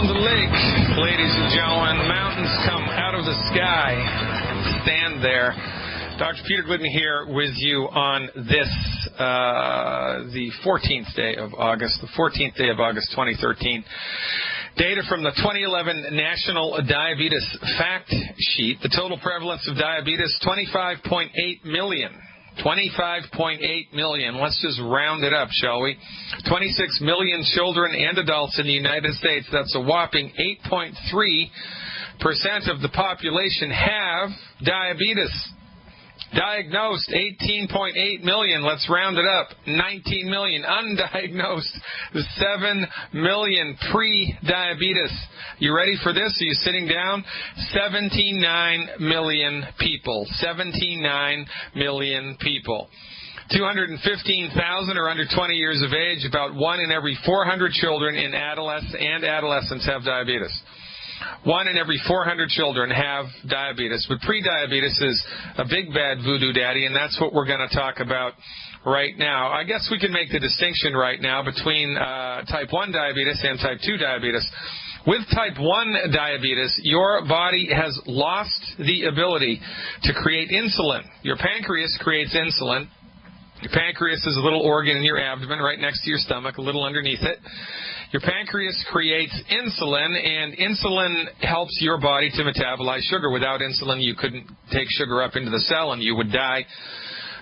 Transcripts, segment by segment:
around the lake, ladies and gentlemen. Mountains come out of the sky and stand there. Dr. Peter Glidden here with you on this, the 14th day of August, 2013. Data from the 2011 National Diabetes Fact Sheet. The total prevalence of diabetes, 25.8 million. 25.8 million. Let's just round it up, shall we? 26 million children and adults in the United States. That's a whopping 8.3% of the population have diabetes. Diagnosed, 18.8 million. Let's round it up. 19 million undiagnosed. 7 million pre-diabetes. You ready for this? Are you sitting down? 79 million people. 79 million people. 215,000 are under 20 years of age. About 1 in every 400 children in adolescents have diabetes. 1 in every 400 children have diabetes, but pre-diabetes is a big bad voodoo daddy, and that's what we're going to talk about right now. I guess we can make the distinction right now between type 1 diabetes and type 2 diabetes. With type 1 diabetes, your body has lost the ability to create insulin. Your pancreas creates insulin. Your pancreas is a little organ in your abdomen right next to your stomach, a little underneath it. Your pancreas creates insulin, and insulin helps your body to metabolize sugar. Without insulin, you couldn't take sugar up into the cell and you would die.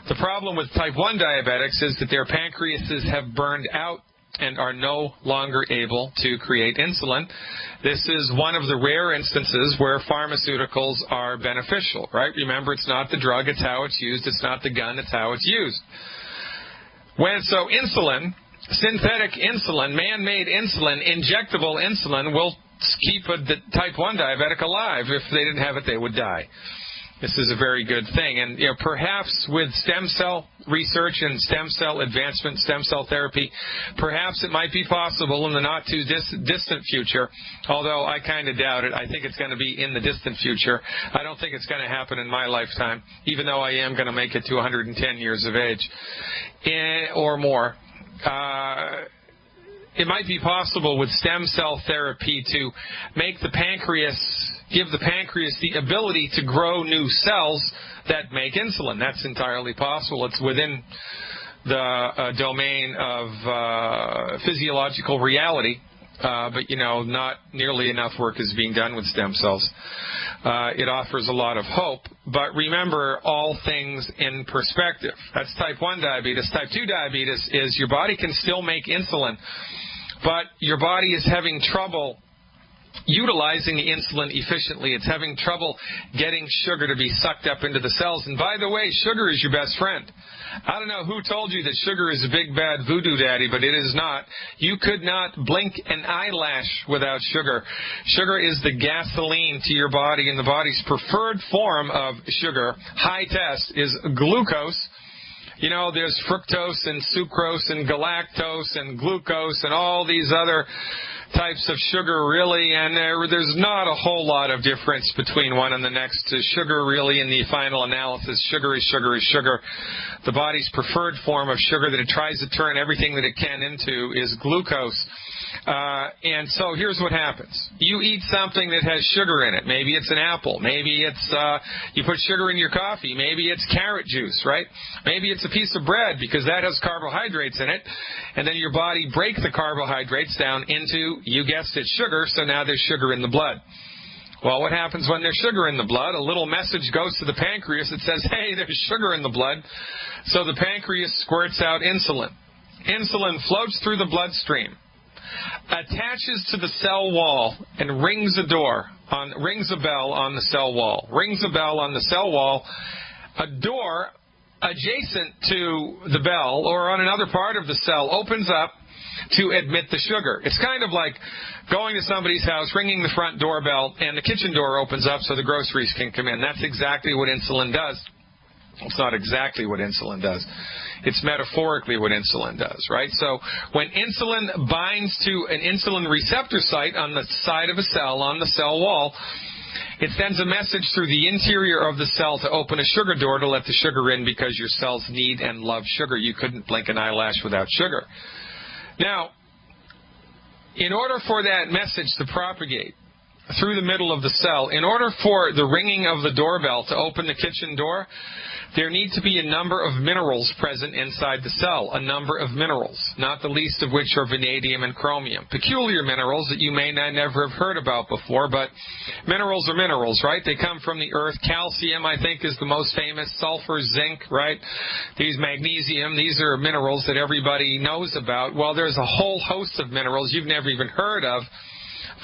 The problem with type 1 diabetics is that their pancreases have burned out and are no longer able to create insulin. This is one of the rare instances where pharmaceuticals are beneficial, right? Remember, it's not the drug, it's how it's used. It's not the gun, it's how it's used. So insulin, synthetic insulin, man-made insulin, injectable insulin will keep the type 1 diabetic alive. If they didn't have it, they would die. This is a very good thing. And perhaps with stem cell research and stem cell advancement, stem cell therapy, perhaps it might be possible in the not too distant future, although I kind of doubt it. I think it's going to be in the distant future. I don't think it's going to happen in my lifetime, even though I am going to make it to 110 years of age or more. It might be possible with stem cell therapy to make the pancreas, give the pancreas the ability to grow new cells that make insulin. That's entirely possible. It's within the domain of physiological reality, but not nearly enough work is being done with stem cells. It offers a lot of hope, but remember all things in perspective. That's type 1 diabetes. Type 2 diabetes is your body can still make insulin, but your body is having trouble utilizing the insulin efficiently. It's having trouble getting sugar to be sucked up into the cells. And by the way, sugar is your best friend. I don't know who told you that sugar is a big bad voodoo daddy, but it is not. You could not blink an eyelash without sugar. Sugar is the gasoline to your body, and the body's preferred form of sugar, high test, is glucose. There's fructose and sucrose and galactose and glucose and all these other types of sugar, really, and there's not a whole lot of difference between one and the next. Sugar, really, in the final analysis, sugar is sugar is sugar. The body's preferred form of sugar that it tries to turn everything that it can into is glucose. And so here's what happens. You eat something that has sugar in it. Maybe it's an apple. Maybe it's you put sugar in your coffee. Maybe it's carrot juice, right? Maybe it's a piece of bread because that has carbohydrates in it. And then your body breaks the carbohydrates down into, you guessed it, sugar, so now there's sugar in the blood. Well, what happens when there's sugar in the blood? A little message goes to the pancreas that says, hey, there's sugar in the blood. So the pancreas squirts out insulin. Insulin floats through the bloodstream, attaches to the cell wall, and rings a bell on the cell wall. Rings a bell on the cell wall. A door adjacent to the bell or on another part of the cell opens up to admit the sugar. It's kind of like going to somebody's house, ringing the front doorbell, and the kitchen door opens up so the groceries can come in. That's exactly what insulin does. It's not exactly what insulin does. It's metaphorically what insulin does, right? So when insulin binds to an insulin receptor site on the side of a cell, on the cell wall, it sends a message through the interior of the cell to open a sugar door to let the sugar in because your cells need and love sugar. You couldn't blink an eyelash without sugar. Now, in order for that message to propagate through the middle of the cell, in order for the ringing of the doorbell to open the kitchen door, there need to be a number of minerals present inside the cell, a number of minerals, not the least of which are vanadium and chromium. Peculiar minerals that you may not never have heard about before, but minerals are minerals, right? They come from the earth. Calcium, I think, is the most famous. Sulfur, zinc, right? These magnesium, these are minerals that everybody knows about. Well, there's a whole host of minerals you've never even heard of.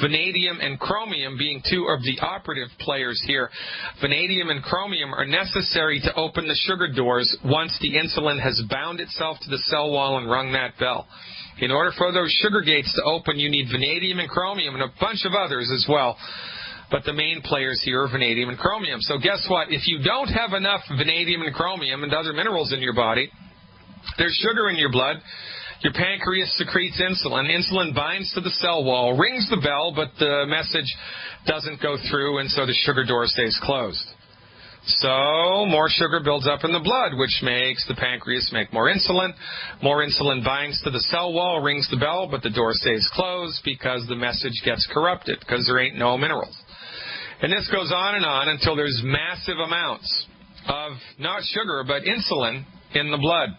Vanadium and chromium being two of the operative players here. Vanadium and chromium are necessary to open the sugar doors once the insulin has bound itself to the cell wall and rung that bell. In order for those sugar gates to open, you need vanadium and chromium and a bunch of others as well. But the main players here are vanadium and chromium. So guess what? If you don't have enough vanadium and chromium and other minerals in your body, there's sugar in your blood. Your pancreas secretes insulin. Insulin binds to the cell wall, rings the bell, but the message doesn't go through, and so the sugar door stays closed. So more sugar builds up in the blood, which makes the pancreas make more insulin. More insulin binds to the cell wall, rings the bell, but the door stays closed because the message gets corrupted, because there ain't no minerals. And this goes on until there's massive amounts of, not sugar, but insulin in the blood.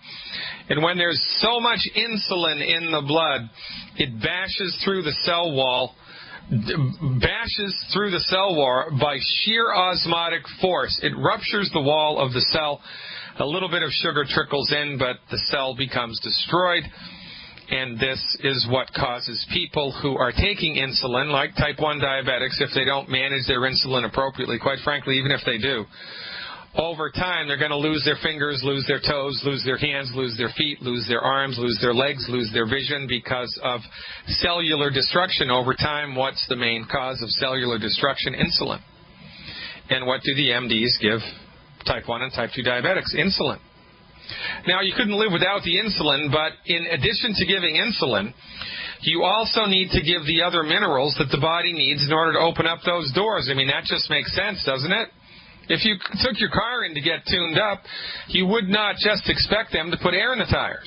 And when there's so much insulin in the blood, it bashes through the cell wall, by sheer osmotic force. It ruptures the wall of the cell. A little bit of sugar trickles in, but the cell becomes destroyed. And this is what causes people who are taking insulin, like type 1 diabetics, if they don't manage their insulin appropriately, quite frankly, even if they do, over time, they're going to lose their fingers, lose their toes, lose their hands, lose their feet, lose their arms, lose their legs, lose their vision because of cellular destruction. Over time, what's the main cause of cellular destruction? Insulin. And what do the MDs give type 1 and type 2 diabetics? Insulin. Now, you couldn't live without the insulin, but in addition to giving insulin, you also need to give the other minerals that the body needs in order to open up those doors. I mean, that just makes sense, doesn't it? If you took your car in to get tuned up, you would not just expect them to put air in the tires.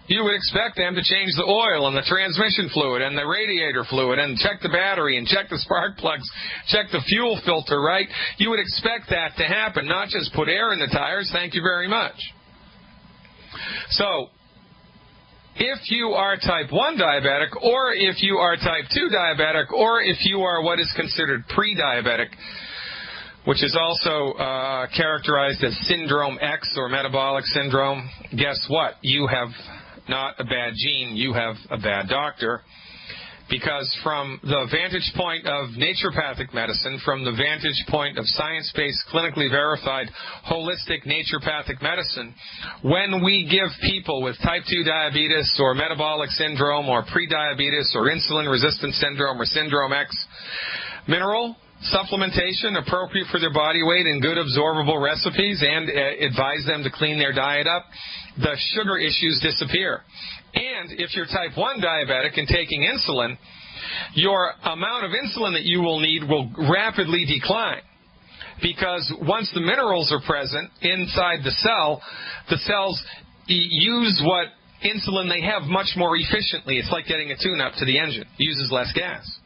You would expect them to change the oil and the transmission fluid and the radiator fluid and check the battery and check the spark plugs, check the fuel filter, right? You would expect that to happen, not just put air in the tires. Thank you very much. So, if you are type 1 diabetic, or if you are type 2 diabetic, or if you are what is considered pre-diabetic, which is also characterized as Syndrome X or metabolic syndrome, guess what? You have not a bad gene, you have a bad doctor. Because from the vantage point of naturopathic medicine, from the vantage point of science-based, clinically verified, holistic naturopathic medicine, when we give people with type 2 diabetes or metabolic syndrome or prediabetes or insulin-resistant syndrome or Syndrome X, mineral supplementation appropriate for their body weight and good absorbable recipes, and advise them to clean their diet up, the sugar issues disappear. And if you're type 1 diabetic and taking insulin, your amount of insulin that you will need will rapidly decline. Because once the minerals are present inside the cells use what insulin they have much more efficiently. It's like getting a tune-up to the engine. It uses less gas.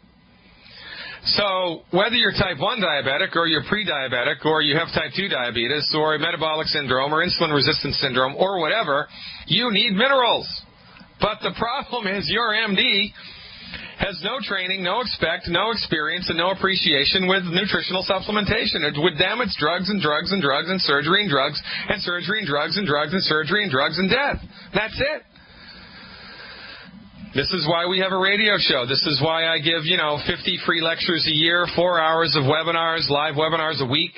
So whether you're type 1 diabetic or you're pre-diabetic or you have type 2 diabetes or metabolic syndrome or insulin-resistant syndrome or whatever, you need minerals. But the problem is your MD has no training, no experience, and no appreciation with nutritional supplementation. With them, it's drugs and drugs and drugs and surgery and drugs and surgery and drugs and drugs and surgery and drugs and death. That's it. This is why we have a radio show. This is why I give, 50 free lectures a year, 4 hours of webinars, live webinars a week.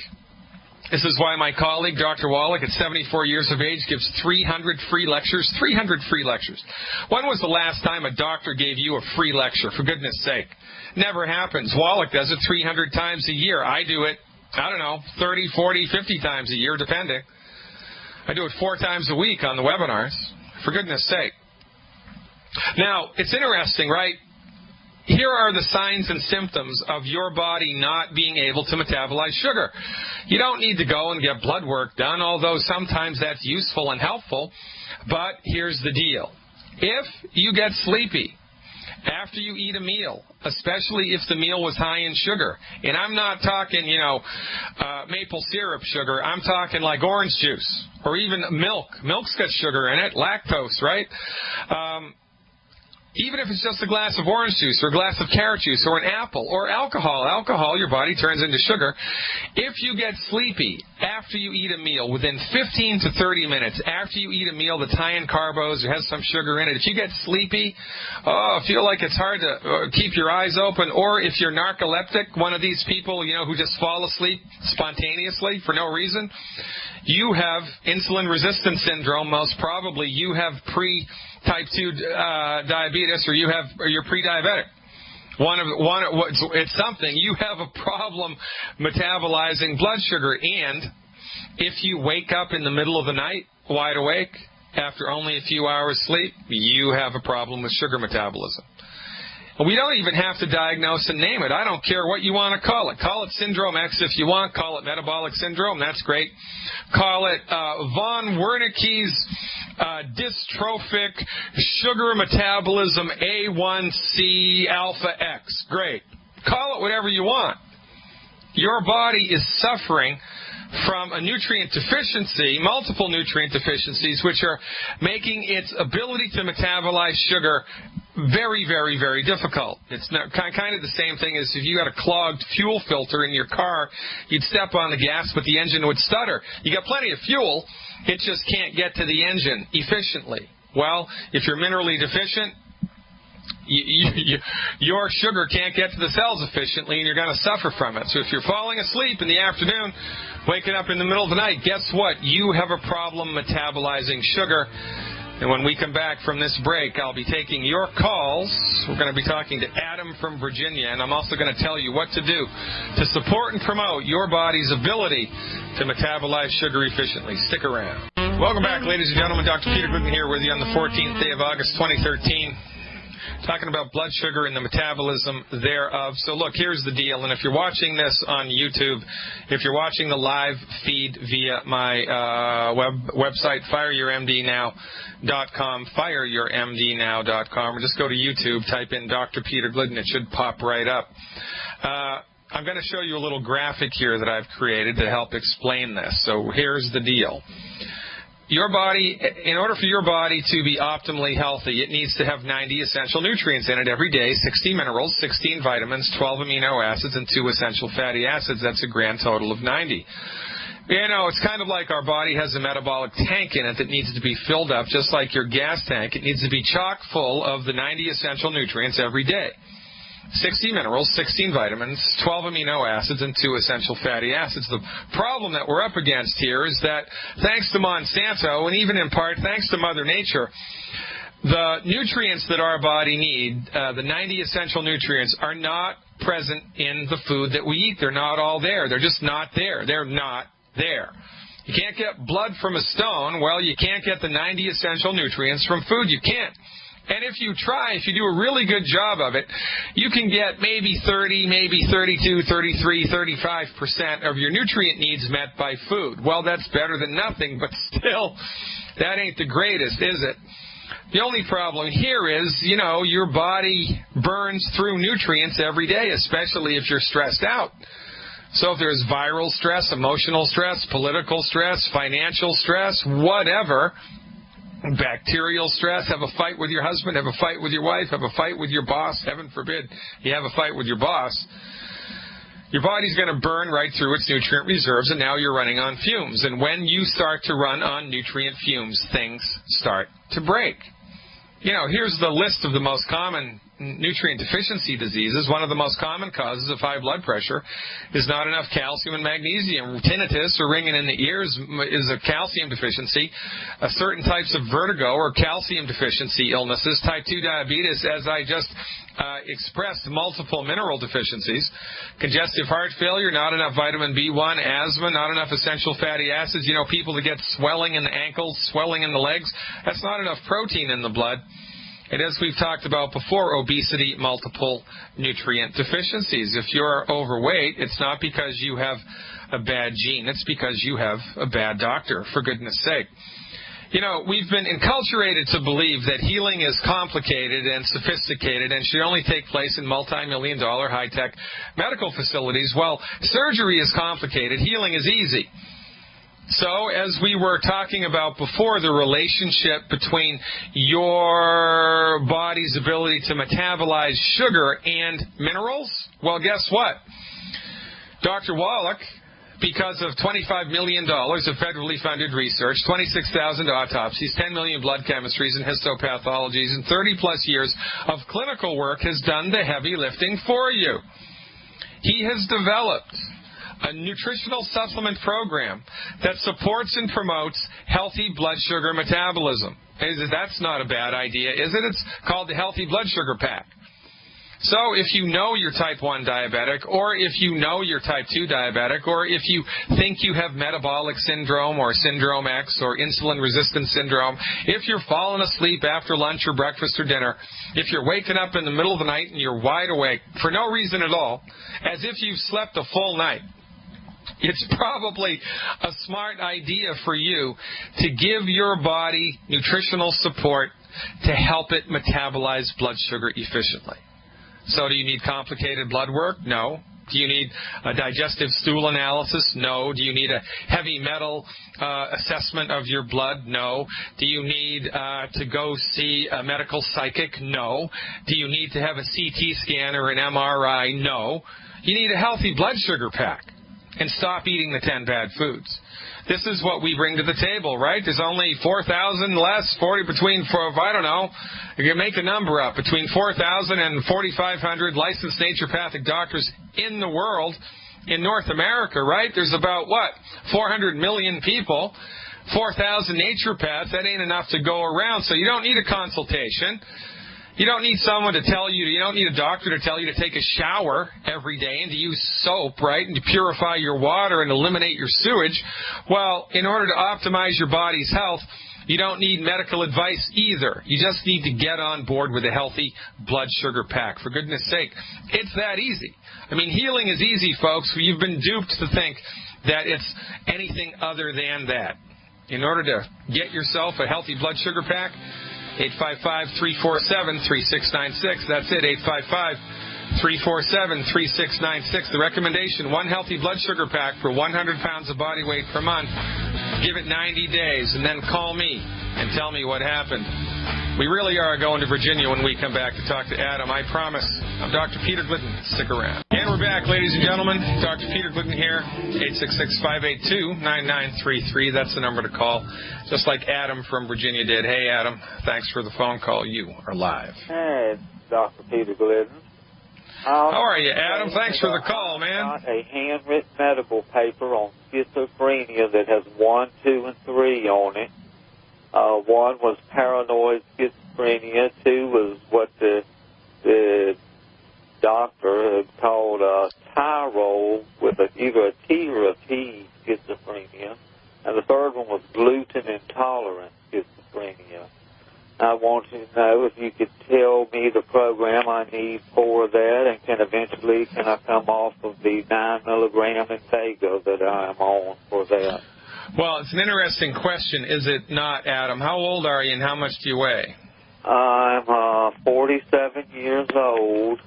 This is why my colleague, Dr. Wallach, at 74 years of age, gives 300 free lectures. 300 free lectures. When was the last time a doctor gave you a free lecture, for goodness sake? Never happens. Wallach does it 300 times a year. I do it, 30, 40, 50 times a year, depending. I do it 4 times a week on the webinars, for goodness sake. Now, it's interesting, right? Here are the signs and symptoms of your body not being able to metabolize sugar. You don't need to go and get blood work done, although sometimes that's useful and helpful. But here's the deal. If you get sleepy after you eat a meal, especially if the meal was high in sugar. And I'm not talking, maple syrup sugar. I'm talking like orange juice or even milk. Milk's got sugar in it, lactose, right? Even if it's just a glass of orange juice or a glass of carrot juice or an apple or alcohol. Alcohol, your body turns into sugar. If you get sleepy after you eat a meal, within 15 to 30 minutes after you eat a meal that's high in carbs or has some sugar in it, if you get sleepy, feel like it's hard to keep your eyes open, or if you're narcoleptic, one of these people, who just fall asleep spontaneously for no reason, you have insulin resistance syndrome. Most probably you have type 2 diabetes, or you're pre-diabetic. It's something. You have a problem metabolizing blood sugar, and if you wake up in the middle of the night wide awake after only a few hours sleep, you have a problem with sugar metabolism. We don't even have to diagnose and name it. I don't care what you want to call it. Call it Syndrome X if you want. Call it metabolic syndrome. That's great. Call it von Wernicke's dystrophic sugar metabolism A1C alpha X. Great. Call it whatever you want. Your body is suffering from a nutrient deficiency, multiple nutrient deficiencies, which are making its ability to metabolize sugar very, very, very difficult. It's not, kind of the same thing as if you had a clogged fuel filter in your car. You'd step on the gas, but the engine would stutter. You got plenty of fuel, it just can't get to the engine efficiently. Well, if you're minerally deficient, your sugar can't get to the cells efficiently, and you're going to suffer from it. So if you're falling asleep in the afternoon, waking up in the middle of the night, guess what? You have a problem metabolizing sugar. And when we come back from this break, I'll be taking your calls. We're going to be talking to Adam from Virginia, and I'm also going to tell you what to do to support and promote your body's ability to metabolize sugar efficiently. Stick around. Welcome back, ladies and gentlemen. Dr. Peter Glidden here with you on the 14th day of August, 2013. Talking about blood sugar and the metabolism thereof. So look, here's the deal. And if you're watching this on YouTube, if you're watching the live feed via my website, fireyourmdnow.com, fireyourmdnow.com, or just go to YouTube, type in Dr. Peter Glidden. It should pop right up. I'm going to show you a little graphic here that I've created to help explain this. So here's the deal. Your body, in order for your body to be optimally healthy, it needs to have 90 essential nutrients in it every day, 60 minerals, 16 vitamins, 12 amino acids, and 2 essential fatty acids. That's a grand total of 90. It's kind of like our body has a metabolic tank in it that needs to be filled up, just like your gas tank. It needs to be chock full of the 90 essential nutrients every day. 60 minerals, 16 vitamins, 12 amino acids, and 2 essential fatty acids. The problem that we're up against here is that thanks to Monsanto, and even in part thanks to Mother Nature, the nutrients that our body need, the 90 essential nutrients, are not present in the food that we eat. They're not all there. They're just not there. They're not there. You can't get blood from a stone. Well, you can't get the 90 essential nutrients from food. You can't. And if you try, if you do a really good job of it, you can get maybe 30, maybe 32, 33, 35% of your nutrient needs met by food. Well, that's better than nothing, but still, that ain't the greatest, is it? The only problem here is, your body burns through nutrients every day, especially if you're stressed out. So if there's viral stress, emotional stress, political stress, financial stress, whatever, bacterial stress, have a fight with your husband, have a fight with your wife, have a fight with your boss, heaven forbid you have a fight with your boss, your body's going to burn right through its nutrient reserves, and now you're running on fumes. And when you start to run on nutrient fumes, things start to break. Here's the list of the most common nutrient deficiency diseases. One of the most common causes of high blood pressure is not enough calcium and magnesium. Tinnitus, or ringing in the ears, is a calcium deficiency. Certain types of vertigo or calcium deficiency illnesses. Type 2 diabetes, as I just expressed, multiple mineral deficiencies. Congestive heart failure, not enough vitamin B1. Asthma, not enough essential fatty acids. People that get swelling in the ankles, swelling in the legs, that's not enough protein in the blood. And as we've talked about before, obesity, multiple nutrient deficiencies. If you're overweight, it's not because you have a bad gene. It's because you have a bad doctor, for goodness sake. You know, we've been enculturated to believe that healing is complicated and sophisticated and should only take place in multi-million-dollar high-tech medical facilities. Well, surgery is complicated. Healing is easy. So, as we were talking about before, the relationship between your body's ability to metabolize sugar and minerals, well, guess what? Dr. Wallach, because of $25 million of federally funded research, 26,000 autopsies, 10 million blood chemistries and histopathologies, and 30-plus years of clinical work, has done the heavy lifting for you. He has developed a nutritional supplement program that supports and promotes healthy blood sugar metabolism. That's not a bad idea, is it? It's called the Healthy Blood Sugar Pack. So if you know you're type 1 diabetic, or if you know you're type 2 diabetic, or if you think you have metabolic syndrome or syndrome X or insulin-resistant syndrome, if you're falling asleep after lunch or breakfast or dinner, if you're waking up in the middle of the night and you're wide awake for no reason at all, as if you've slept a full night, it's probably a smart idea for you to give your body nutritional support to help it metabolize blood sugar efficiently. So do you need complicated blood work? No. Do you need a digestive stool analysis? No. Do you need a heavy metal assessment of your blood? No. Do you need to go see a medical psychic? No. Do you need to have a CT scan or an MRI? No. You need a healthy blood sugar pack. And stop eating the 10 bad foods. This is what we bring to the table, right? There's only 4,000 less, I don't know, you can make a number up, between 4,000 and 4,500 licensed naturopathic doctors in the world, in North America, right? There's about, 400 million people, 4,000 naturopaths. That ain't enough to go around, so you don't need a consultation. You don't need someone to tell you, you don't need a doctor to tell you to take a shower every day and to use soap, right, and to purify your water and eliminate your sewage. Well, in order to optimize your body's health, you don't need medical advice either. You just need to get on board with a healthy blood sugar pack. For goodness sake, it's that easy. I mean, healing is easy, folks. You've been duped to think that it's anything other than that. In order to get yourself a healthy blood sugar pack, 855-347-3696. That's it, 855-347-3696. The recommendation, one healthy blood sugar pack for 100 pounds of body weight per month. Give it 90 days, and then call me and tell me what happened. We really are going to Virginia when we come back to talk to Adam. I promise. I'm Dr. Peter Glidden. Stick around. And we're back, ladies and gentlemen. Dr. Peter Glidden here. 866-582-9933. That's the number to call. Just like Adam from Virginia did. Hey, Adam. Thanks for the phone call. You are live. Hey, Dr. Peter Glidden. How are you, Adam? Thanks for the call, man. Got a handwritten medical paper on schizophrenia that has 1, 2, and 3 on it. 1 was paranoid schizophrenia. 2 was what the doctor had called Tyrol with either a T or a P schizophrenia. And the third one was gluten intolerant schizophrenia. I want to know if you could tell me the program I need for that, and can I come off of the 9 milligram Invega that I am on for that? Well, it's an interesting question, is it not, Adam? How old are you and how much do you weigh? I'm 47 years old,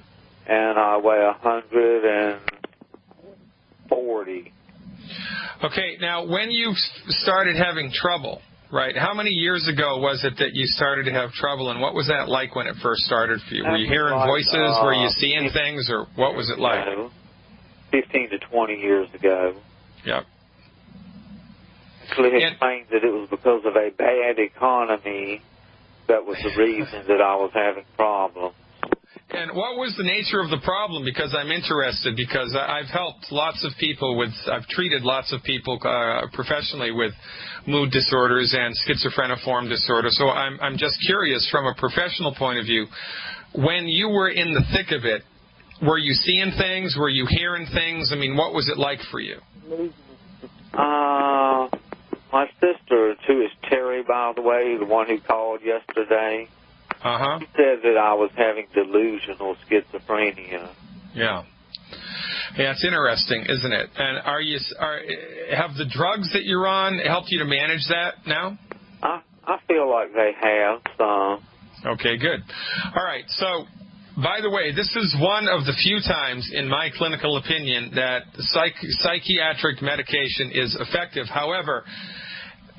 and I weigh 140. Okay, now when you started having trouble, right, how many years ago was it that you started to have trouble, and what was that like when it first started for you? Were you hearing voices? Were you seeing things, or what was it like? 15 to 20 years ago. Yep. Actually explained that it was because of a bad economy that was the reason that I was having problems. And what was the nature of the problem? Because I'm interested, because I've helped lots of people I've treated lots of people professionally with mood disorders and schizophreniform disorder. So I'm just curious from a professional point of view, when you were in the thick of it, were you seeing things? Were you hearing things? I mean, what was it like for you? My sister, who is Terry, by the way, the one who called yesterday, she said that I was having delusional schizophrenia. Yeah. Yeah, it's interesting, isn't it? And have the drugs that you're on helped you to manage that now? I feel like they have some. Okay, good. All right, so, by the way, this is one of the few times, in my clinical opinion, that psychiatric medication is effective. However,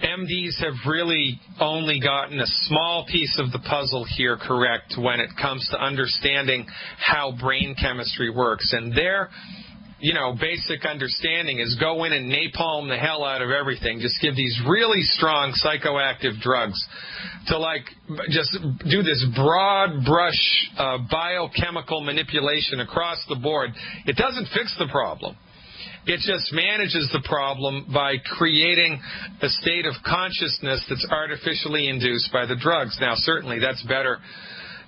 MDs have really only gotten a small piece of the puzzle here correct when it comes to understanding how brain chemistry works. And their, basic understanding is go in and napalm the hell out of everything. Just give these really strong psychoactive drugs to, just do this broad brush biochemical manipulation across the board. It doesn't fix the problem. It just manages the problem by creating a state of consciousness that's artificially induced by the drugs. Now, certainly that's better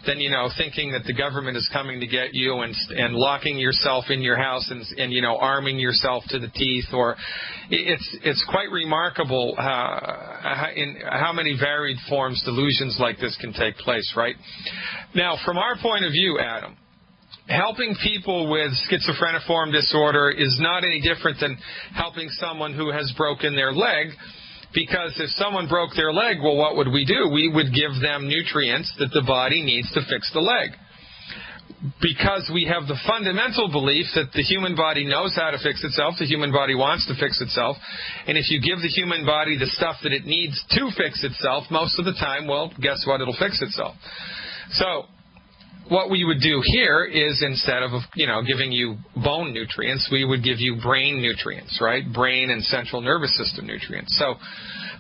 than, thinking that the government is coming to get you and locking yourself in your house and arming yourself to the teeth. Or it's quite remarkable how many varied forms delusions like this can take place, right? Now, from our point of view, Adam, helping people with schizophreniform disorder is not any different than helping someone who has broken their leg, because if someone broke their leg, well, what would we do? We would give them nutrients that the body needs to fix the leg. Because we have the fundamental belief that the human body knows how to fix itself, the human body wants to fix itself, and if you give the human body the stuff that it needs to fix itself, most of the time, well, guess what? It'll fix itself. So what we would do here is, instead of, giving you bone nutrients, we would give you brain nutrients, right? Brain and central nervous system nutrients. So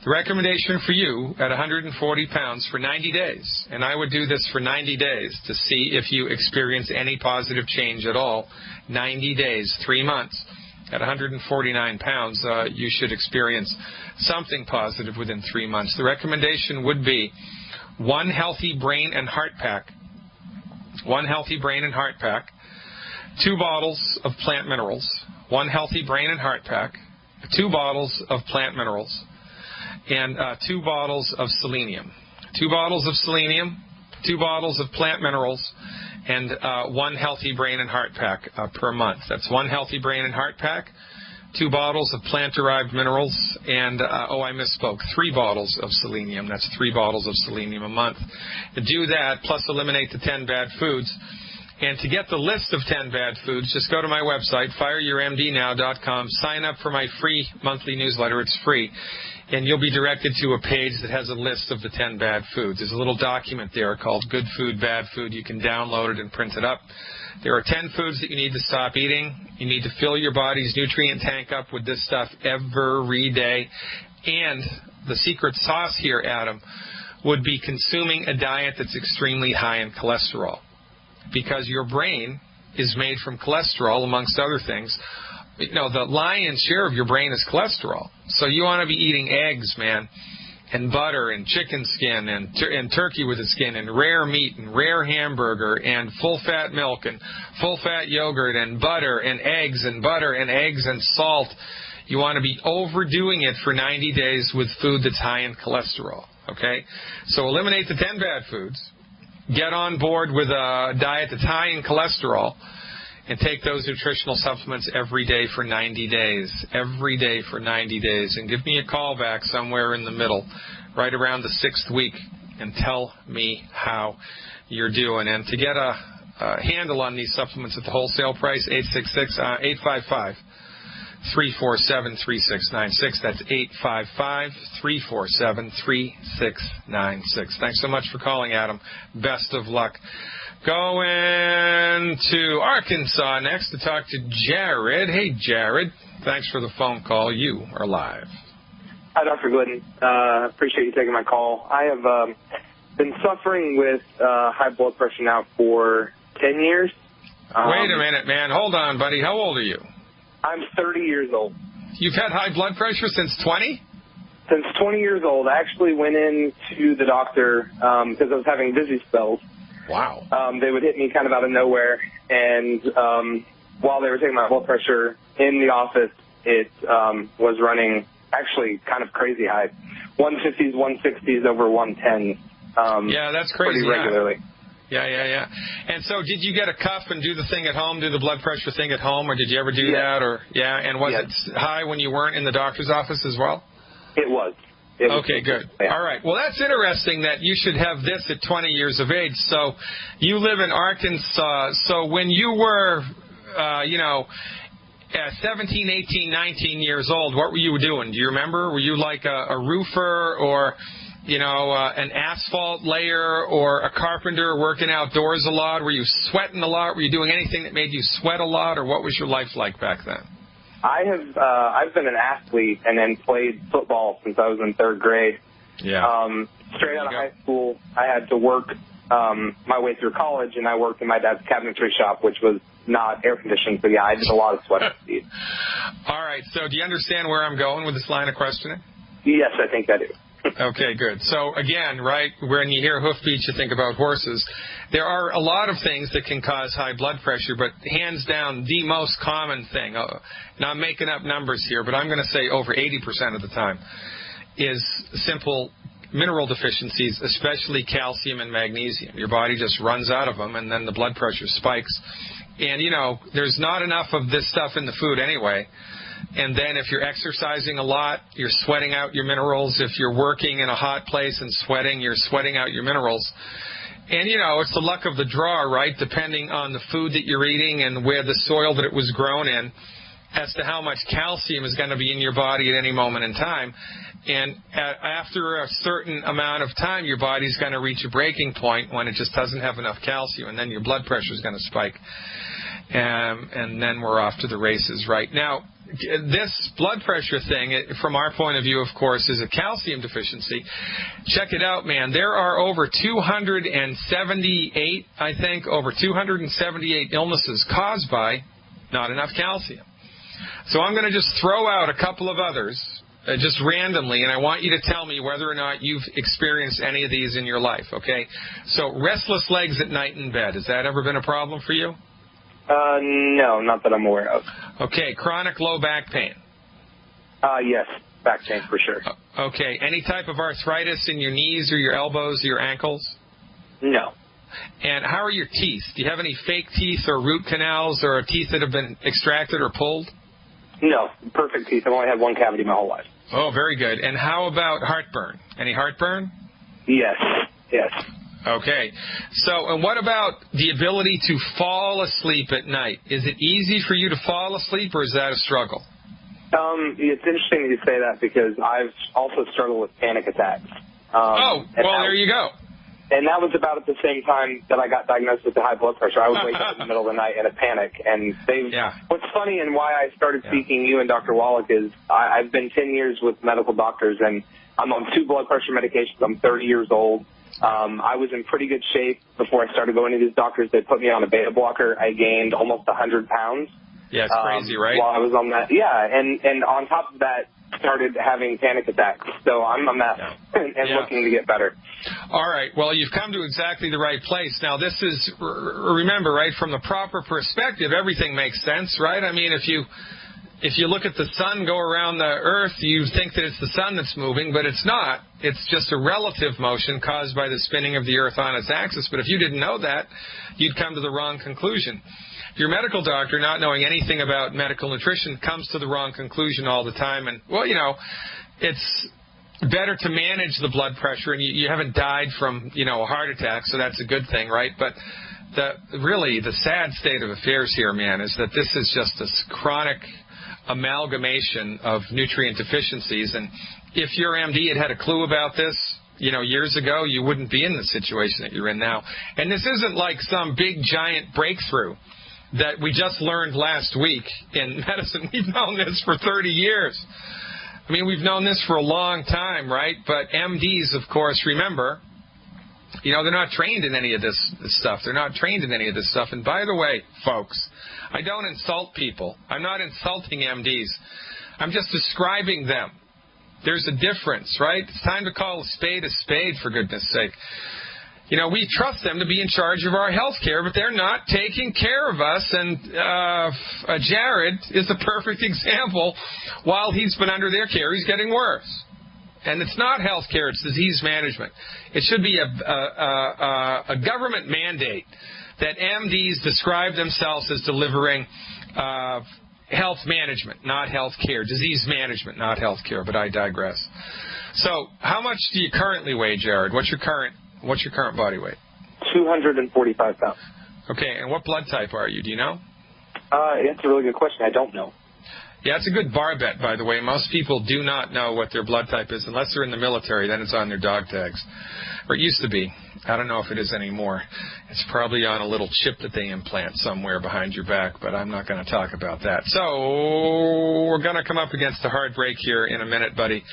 the recommendation for you at 140 pounds for 90 days, and I would do this for 90 days to see if you experience any positive change at all. 90 days, 3 months. At 149 pounds, you should experience something positive within 3 months. The recommendation would be 1 healthy brain and heart pack. 1 healthy brain and heart pack, 2 bottles of plant minerals, 1 healthy brain and heart pack, 2 bottles of plant minerals, and 2 bottles of selenium. 2 bottles of selenium, 2 bottles of plant minerals, and 1 healthy brain and heart pack per month. That's 1 healthy brain and heart pack, 2 bottles of plant-derived minerals, and, I misspoke, 3 bottles of selenium. That's 3 bottles of selenium a month. To do that, plus eliminate the 10 bad foods. And to get the list of 10 bad foods, just go to my website, fireyourmdnow.com, sign up for my free monthly newsletter. It's free. And you'll be directed to a page that has a list of the 10 bad foods. There's a little document there called Good Food, Bad Food. You can download it and print it up. There are 10 foods that you need to stop eating. You need to fill your body's nutrient tank up with this stuff every day. And the secret sauce here, Adam, would be consuming a diet that's extremely high in cholesterol. Because your brain is made from cholesterol, amongst other things. The lion's share of your brain is cholesterol. So you want to be eating eggs, man, and butter and chicken skin and turkey with the skin and rare meat and rare hamburger and full-fat milk and full-fat yogurt and butter and eggs and butter and eggs and salt. You want to be overdoing it for 90 days with food that's high in cholesterol, okay? So eliminate the 10 bad foods. Get on board with a diet that's high in cholesterol, and take those nutritional supplements every day for 90 days. Every day for 90 days. And give me a call back somewhere in the middle, right around the 6th week, and tell me how you're doing. And to get a handle on these supplements at the wholesale price, 855-347-3696. That's 855-347-3696. Thanks so much for calling, Adam. Best of luck. Going to Arkansas next to talk to Jared. Hey, Jared. Thanks for the phone call. You are live. Hi, Dr. Glidden. Appreciate you taking my call. I have been suffering with high blood pressure now for 10 years. Wait a minute, man. Hold on, buddy. How old are you? I'm 30 years old. You've had high blood pressure since 20? Since 20 years old. I actually went in to the doctor because I was having dizzy spells. Wow. They would hit me kind of out of nowhere, and while they were taking my blood pressure in the office, it was running actually kind of crazy high. 150s, 160s over 110s. Yeah, that's crazy. Pretty regularly. Yeah. And so did you get a cuff and do the thing at home, do the blood pressure thing at home, or did you ever do that? Or and was it high when you weren't in the doctor's office as well? It was. Okay, good. Yeah. All right. Well, that's interesting that you should have this at 20 years of age. So you live in Arkansas. So when you were, 17, 18, 19 years old, what were you doing? Do you remember? Were you like a roofer or, an asphalt layer or a carpenter working outdoors a lot? Were you sweating a lot? Were you doing anything that made you sweat a lot? Or what was your life like back then? I've been an athlete and then played football since I was in 3rd grade. Yeah. Straight out of high school, I had to work my way through college, and I worked in my dad's cabinetry shop, which was not air conditioned. So yeah, I did a lot of sweat. All right. So do you understand where I'm going with this line of questioning? Yes, I think I do. Okay, good. So again, right, when you hear hoofbeats, you think about horses. There are a lot of things that can cause high blood pressure, but hands down, the most common thing, now I'm making up numbers here, but I'm going to say over 80% of the time, is simple mineral deficiencies, especially calcium and magnesium. Your body just runs out of them, and then the blood pressure spikes. And, there's not enough of this stuff in the food anyway. And then if you're exercising a lot, you're sweating out your minerals. If you're working in a hot place and sweating, you're sweating out your minerals. And, it's the luck of the draw, right, depending on the food that you're eating and where the soil that it was grown in, as to how much calcium is going to be in your body at any moment in time. And after a certain amount of time, your body's going to reach a breaking point when it just doesn't have enough calcium, and then your blood pressure is going to spike. And then we're off to the races, right? Now, this blood pressure thing, from our point of view, of course, is a calcium deficiency. Check it out, man. There are over 278, I think, over 278 illnesses caused by not enough calcium. So I'm going to just throw out a couple of others, just randomly, and I want you to tell me whether or not you've experienced any of these in your life, okay? So restless legs at night in bed. Has that ever been a problem for you? No, not that I'm aware of. Okay, chronic low back pain. Yes, back pain for sure. Okay, any type of arthritis in your knees or your elbows or your ankles? No. And how are your teeth? Do you have any fake teeth or root canals or teeth that have been extracted or pulled? No, perfect teeth. I've only had one cavity my whole life. Oh, very good. And how about heartburn? Any heartburn? Yes. Okay. So, and what about the ability to fall asleep at night? Is it easy for you to fall asleep, or is that a struggle? It's interesting that you say that, because I've also struggled with panic attacks. There you go. And that was about at the same time that I got diagnosed with the high blood pressure. I would wake up in the middle of the night in a panic. And what's funny and why I started seeking you and Dr. Wallach is I've been 10 years with medical doctors, and I'm on 2 blood pressure medications. I'm 30 years old. I was in pretty good shape before I started going to these doctors. They put me on a beta blocker. I gained almost 100 pounds. Yeah, it's crazy, right? While I was on that. Yeah, and on top of that, started having panic attacks. So I'm a mess and looking to get better. All right. Well, you've come to exactly the right place. Now, this is, remember, right, from the proper perspective, everything makes sense, right? I mean, if you look at the sun go around the earth, you think that it's the sun that's moving, but it's not. It's just a relative motion caused by the spinning of the earth on its axis. But if you didn't know that, you'd come to the wrong conclusion. Your medical doctor, not knowing anything about medical nutrition, comes to the wrong conclusion all the time. And, well, it's better to manage the blood pressure, and you haven't died from, a heart attack, so that's a good thing, right? But the sad state of affairs here, man, is that this is just this chronic amalgamation of nutrient deficiencies. And if your MD had a clue about this, years ago, you wouldn't be in the situation that you're in now. And this isn't like some big, giant breakthrough that we just learned last week in medicine. We've known this for 30 years. I mean, we've known this for a long time, right? But MDs, of course, remember, they're not trained in any of this stuff. They're not trained in any of this stuff. And by the way, folks, I don't insult people. I'm not insulting MDs. I'm just describing them. There's a difference, right? It's time to call a spade, for goodness sake. We trust them to be in charge of our health care, but they're not taking care of us. And Jared is a perfect example. While he's been under their care, he's getting worse. And it's not health care, it's disease management. It should be a government mandate that MDs describe themselves as delivering health management, not health care. Disease management, not health care, but I digress. So how much do you currently weigh, Jared? What's your current body weight? 245 pounds. Okay, and what blood type are you? Do you know? It's a really good question. I don't know. Yeah, it's a good bar bet, by the way. Most people do not know what their blood type is unless they're in the military. Then it's on their dog tags. Or it used to be. I don't know if it is anymore. It's probably on a little chip that they implant somewhere behind your back, but I'm not going to talk about that. So we're going to come up against a hard break here in a minute, buddy.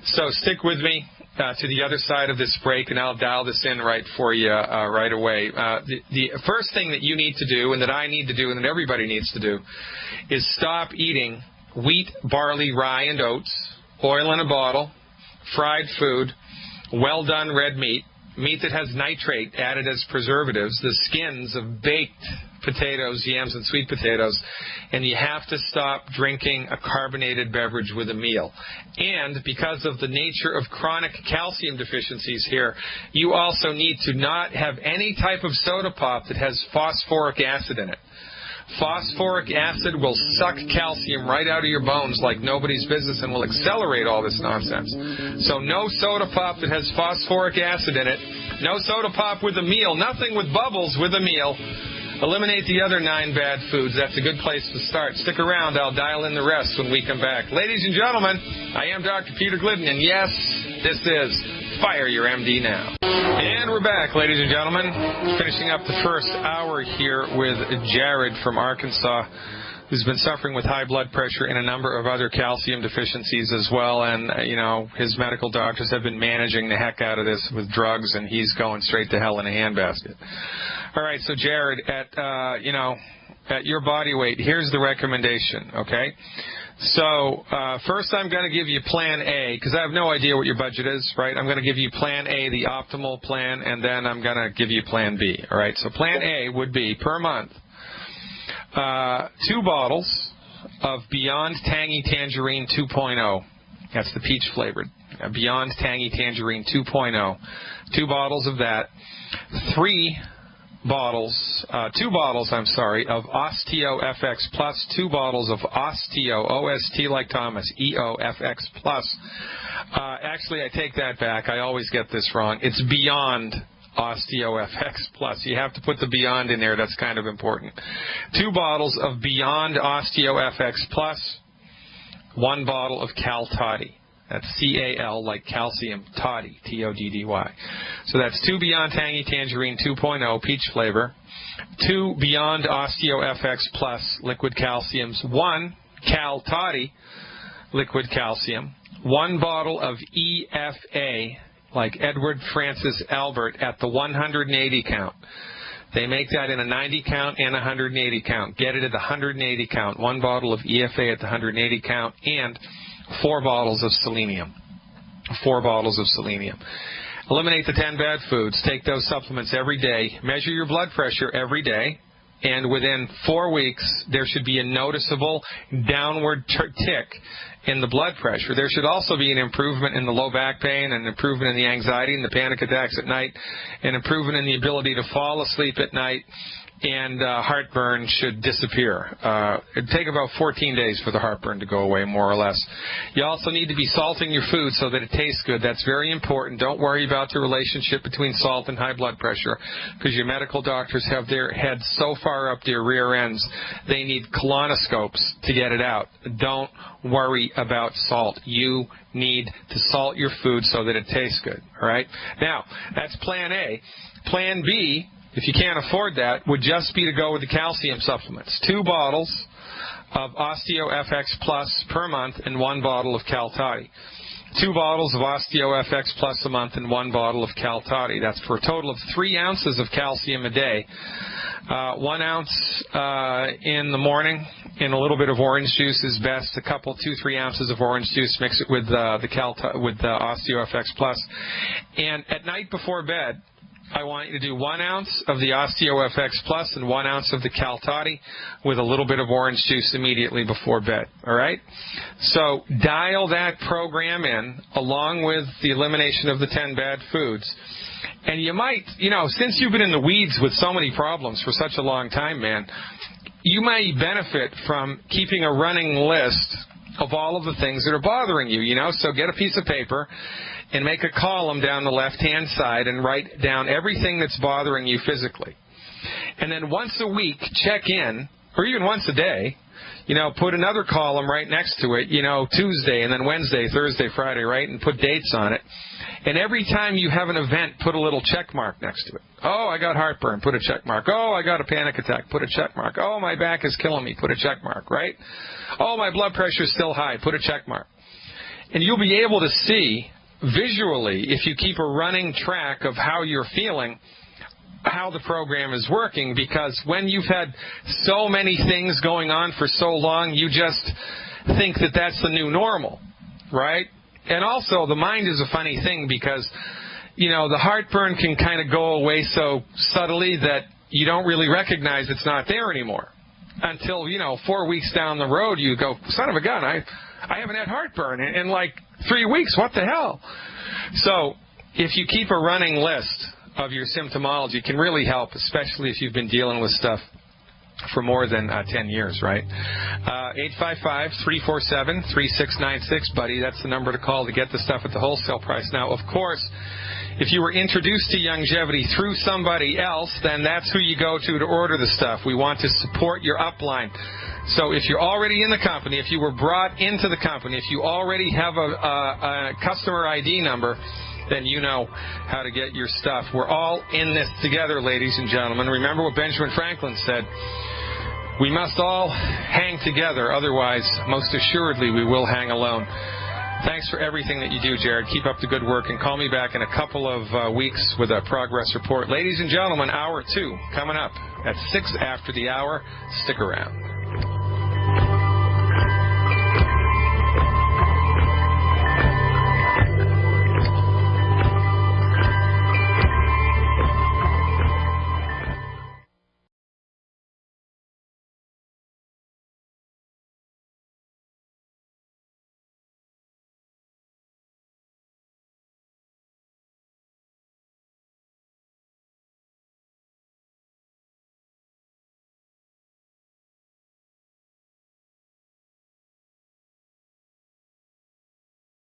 So stick with me to the other side of this break, and I'll dial this in right for you right away. The first thing that you need to do, and that I need to do, and that everybody needs to do, is stop eating wheat, barley, rye, and oats, oil in a bottle, fried food, well-done red meat, meat that has nitrate added as preservatives, the skins of baked potatoes, yams, and sweet potatoes, and you have to stop drinking a carbonated beverage with a meal. And because of the nature of chronic calcium deficiencies here, you also need to not have any type of soda pop that has phosphoric acid in it. Phosphoric acid will suck calcium right out of your bones like nobody's business and will accelerate all this nonsense. So no soda pop that has phosphoric acid in it. No soda pop with a meal. Nothing with bubbles with a meal. Eliminate the other 9 bad foods. That's a good place to start. Stick around. I'll dial in the rest when we come back. Ladies and gentlemen, I am Dr. Peter Glidden, and yes, this is Fire Your MD Now. And we're back, ladies and gentlemen. Finishing up the first hour here with Jared from Arkansas, who's been suffering with high blood pressure and a number of other calcium deficiencies as well. And, his medical doctors have been managing the heck out of this with drugs, and he's going straight to hell in a handbasket. All right, so Jared, at your body weight, here's the recommendation, okay? So first I'm going to give you Plan A, because I have no idea what your budget is, right? I'm going to give you Plan A, the optimal plan, and then I'm going to give you Plan B, all right? So Plan A would be, per month, 2 bottles of Beyond Tangy Tangerine 2.0. That's the peach flavored. Beyond Tangy Tangerine 2.0. 2 bottles of that. 2 bottles of Osteo FX Plus, 2 bottles of Osteo, O-S-T like Thomas, E-O-F-X Plus. Actually, I take that back. I always get this wrong. It's Beyond Osteo FX Plus. You have to put the Beyond in there. That's kind of important. 2 bottles of Beyond Osteo FX Plus, 1 bottle of Cal Toddy. That's C-A-L, like calcium, toddy, T-O-D-D-Y. So that's 2 Beyond Tangy Tangerine 2.0 peach flavor, 2 Beyond Osteo FX Plus liquid calciums, 1 Cal Toddy liquid calcium, 1 bottle of EFA, like Edward Francis Albert, at the 180 count. They make that in a 90 count and a 180 count. Get it at the 180 count. 1 bottle of EFA at the 180 count, and 4 bottles of selenium. 4 bottles of selenium. Eliminate the 10 bad foods. Take those supplements every day. Measure your blood pressure every day. And within 4 weeks, there should be a noticeable downward tick in the blood pressure. There should also be an improvement in the low back pain, an improvement in the anxiety and the panic attacks at night, an improvement in the ability to fall asleep at night, and heartburn should disappear. It'd take about 14 days for the heartburn to go away, more or less. You also need to be salting your food so that it tastes good. That's very important. Don't worry about the relationship between salt and high blood pressure, because your medical doctors have their heads so far up their rear ends, they need colonoscopes to get it out. Don't worry about salt. You need to salt your food so that it tastes good, all right? Now, that's Plan A. Plan B, if you can't afford that, would just be to go with the calcium supplements. 2 bottles of Osteo FX Plus per month and 1 bottle of Cal Toddy. 2 bottles of Osteo FX Plus a month and 1 bottle of Cal Toddy. That's for a total of 3 ounces of calcium a day. 1 ounce in the morning, and a little bit of orange juice is best. 2-3 ounces of orange juice. Mix it with the Osteo FX Plus. And at night before bed, I want you to do 1 ounce of the Osteo FX Plus and 1 ounce of the Cal Toddy with a little bit of orange juice immediately before bed. All right? So dial that program in along with the elimination of the 10 bad foods. And you might, since you've been in the weeds with so many problems for such a long time, man, you may benefit from keeping a running list of all of the things that are bothering you, So get a piece of paper and make a column down the left-hand side and write down everything that's bothering you physically. And then once a week, check in, or even once a day, put another column right next to it, Tuesday and then Wednesday, Thursday, Friday, right, and put dates on it. And every time you have an event, put a little check mark next to it. Oh, I got heartburn, put a check mark. Oh, I got a panic attack, put a check mark. Oh, my back is killing me, put a check mark, right? Oh, my blood pressure is still high, put a check mark. And you'll be able to see visually, if you keep a running track of how you're feeling, how the program is working, because when you've had so many things going on for so long, you just think that that's the new normal, right? And also, the mind is a funny thing because, the heartburn can kind of go away so subtly that you don't really recognize it's not there anymore. Until, 4 weeks down the road, you go, son of a gun, I haven't had heartburn in like 3 weeks. What the hell? So if you keep a running list of your symptomology, it can really help, especially if you've been dealing with stuff for more than 10 years, right? 855-347-3696, buddy. That's the number to call to get the stuff at the wholesale price. Now, of course, if you were introduced to Youngevity through somebody else, then that's who you go to order the stuff. We want to support your upline. So if you're already in the company, if you were brought into the company, if you already have a customer ID number, then you know how to get your stuff. We're all in this together, ladies and gentlemen. Remember what Benjamin Franklin said. We must all hang together, otherwise, most assuredly, we will hang alone. Thanks for everything that you do, Jared. Keep up the good work, and call me back in a couple of weeks with a progress report. Ladies and gentlemen, hour 2 coming up at 6 after the hour. Stick around.